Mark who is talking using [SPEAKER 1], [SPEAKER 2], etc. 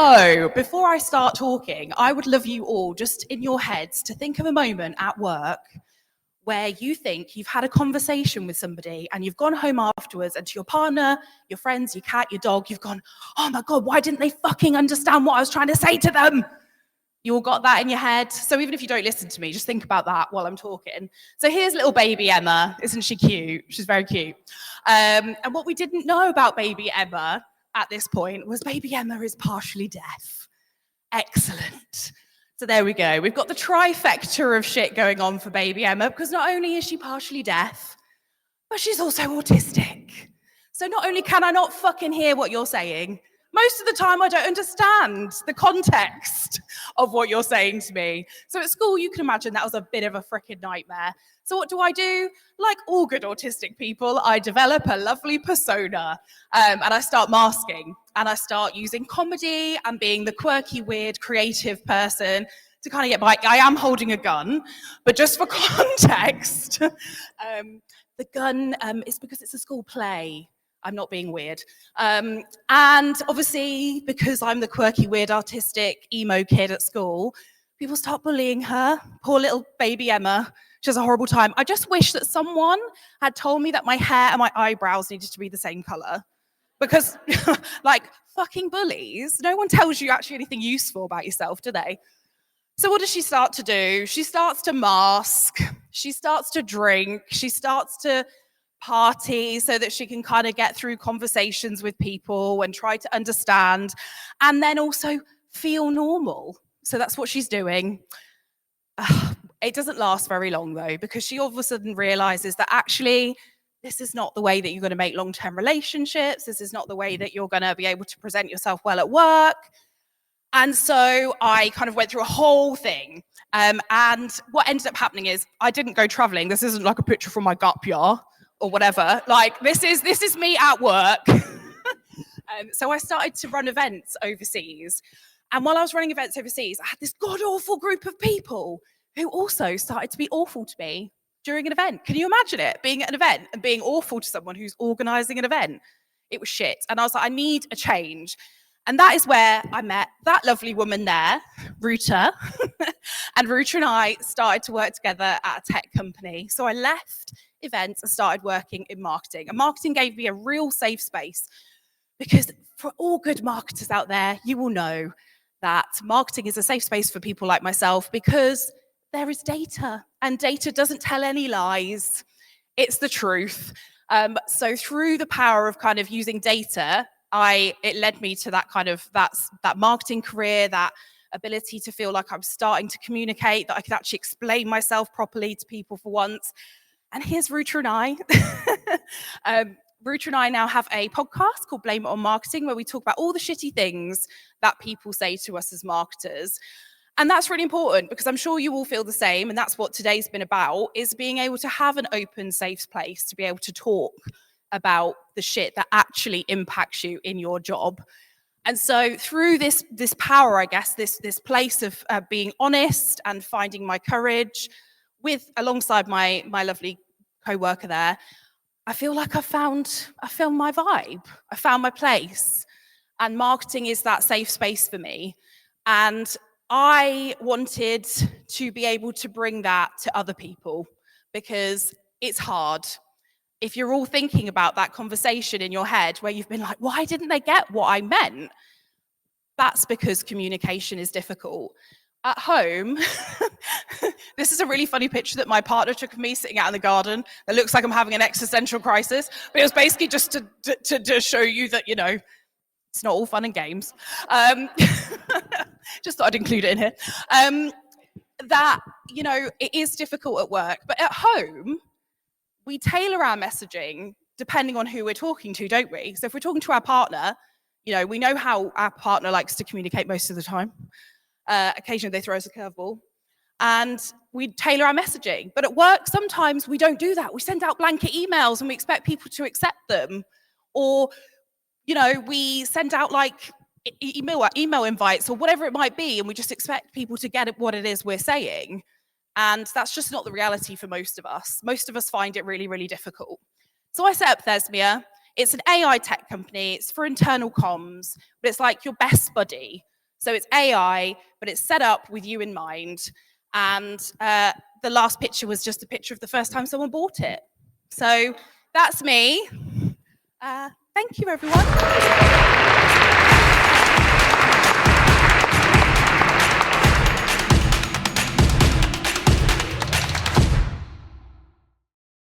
[SPEAKER 1] So, before I start talking, I would love you all, just in your heads, to think of a moment at work where you think you've had a conversation with somebody and you've gone home afterwards and to your partner, your friends, your cat, your dog, you've gone, oh my God, why didn't they fucking understand what I was trying to say to them? You all got that in your head? So even if you don't listen to me, just think about that while I'm talking. So here's little baby Emma. Isn't she cute? She's very cute. And what we didn't know about baby Emma at this point was baby Emma is partially deaf. Excellent. So there we go. We've got the trifecta of shit going on for baby Emma, because not only is she partially deaf, but she's also autistic. So not only can I not fucking hear what you're saying, most of the time I don't understand the context of what you're saying to me. So at school, you can imagine that was a bit of a frickin' nightmare. So what do? Like all good autistic people, I develop a lovely persona, and I start masking, and I start using comedy and being the quirky, weird, creative person to kind of get by. I am holding a gun, but just for context, the gun is because it's a school play. I'm not being weird. And obviously, because I'm the quirky, weird, artistic, emo kid at school, people start bullying her. Poor little baby Emma. She has a horrible time. I just wish that someone had told me that my hair and my eyebrows needed to be the same color. Because, like, fucking bullies, no one tells you actually anything useful about yourself, do they? So what does she start to do? She starts to mask. She starts to drink. She starts to party so that she can kind of get through conversations with people and try to understand, and then also feel normal. So that's what she's doing. It doesn't last very long though, because she all of a sudden realizes that actually this is not the way that you're going to make long-term relationships. This is not the way that you're going to be able to present yourself well at work. And so I kind of went through a whole thing. And what ended up happening is I didn't go traveling. This isn't like a picture from my gap year or whatever. Like this is me at work. So I started to run events overseas. And while I was running events overseas, I had this god-awful group of people who also started to be awful to me during an event. Can you imagine it? Being at an event and being awful to someone who's organizing an event. It was shit. And I was like, I need a change. And that is where I met that lovely woman there, Ruta. And Ruta and I started to work together at a tech company. So I left events and started working in marketing. And marketing gave me a real safe space, because for all good marketers out there, you will know that marketing is a safe space for people like myself, because there is data, and data doesn't tell any lies. It's the truth. So through the power of kind of using data, it led me to that kind of that marketing career, that ability to feel like I'm starting to communicate, that I could actually explain myself properly to people for once. And here's Ruta and I. Ruta and I now have a podcast called Blame It on Marketing, where we talk about all the shitty things that people say to us as marketers. And that's really important, because I'm sure you all feel the same. And that's what today's been about, is being able to have an open, safe place to be able to talk about the shit that actually impacts you in your job. And so through this power, I guess, this place of being honest and finding my courage alongside my lovely co-worker there, I feel like I found my vibe. I found my place. And marketing is that safe space for me. And I wanted to be able to bring that to other people, because it's hard. If you're all thinking about that conversation in your head where you've been like, why didn't they get what I meant? That's because communication is difficult. At home, this is a really funny picture that my partner took of me sitting out in the garden. It looks like I'm having an existential crisis, but it was basically just to show you that, you know, it's not all fun and games. Just thought I'd include it in here. That, you know, it is difficult at work, but at home, we tailor our messaging depending on who we're talking to, don't we? So if we're talking to our partner, you know, we know how our partner likes to communicate most of the time. Occasionally they throw us a curveball, and we tailor our messaging. But at work, sometimes we don't do that. We send out blanket emails and we expect people to accept them. Or, you know, we send out like email invites or whatever it might be, and we just expect people to get what it is we're saying. And that's just not the reality for most of us. Most of us find it really, really difficult. So I set up Thesmia. It's an AI tech company. It's for internal comms, but it's like your best buddy. So it's AI, but it's set up with you in mind. And the last picture was just a picture of the first time someone bought it. So that's me. Thank you, everyone.